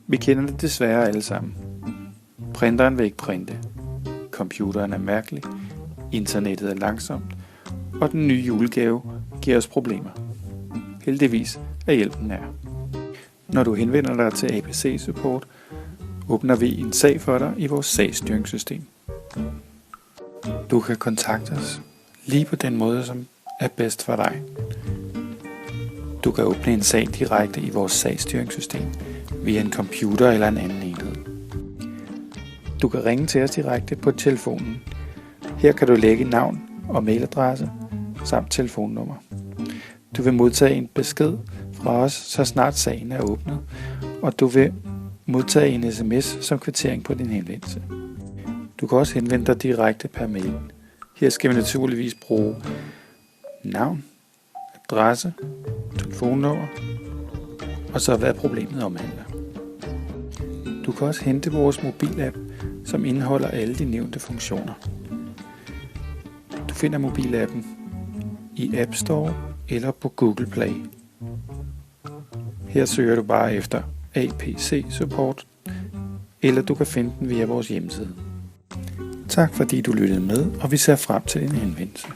Vi kender det desværre alle sammen. Printeren vil ikke printe. Computeren er mærkelig. Internettet er langsomt. Og den nye julegave giver os problemer. Heldigvis er hjælpen nær. Når du henvender dig til ABC Support, åbner vi en sag for dig i vores sagsstyringssystem. Du kan kontakte os lige på den måde, som er bedst for dig. Du kan åbne en sag direkte i vores sagsstyringssystem via en computer eller en anden enhed. Du kan ringe til os direkte på telefonen. Her kan du lægge navn og mailadresse samt telefonnummer. Du vil modtage en besked fra os, så snart sagen er åbnet, og du vil modtage en sms som kvittering på din henvendelse. Du kan også henvende dig direkte per mail. Her skal vi naturligvis bruge navn, adresse, telefonnummer og så hvad problemet omhandler. Du kan også hente vores mobilapp, som indeholder alle de nævnte funktioner. Du finder mobilappen i App Store eller på Google Play. Her søger du bare efter APC Support, eller du kan finde den via vores hjemmeside. Tak fordi du lyttede med, og vi ser frem til din henvendelse.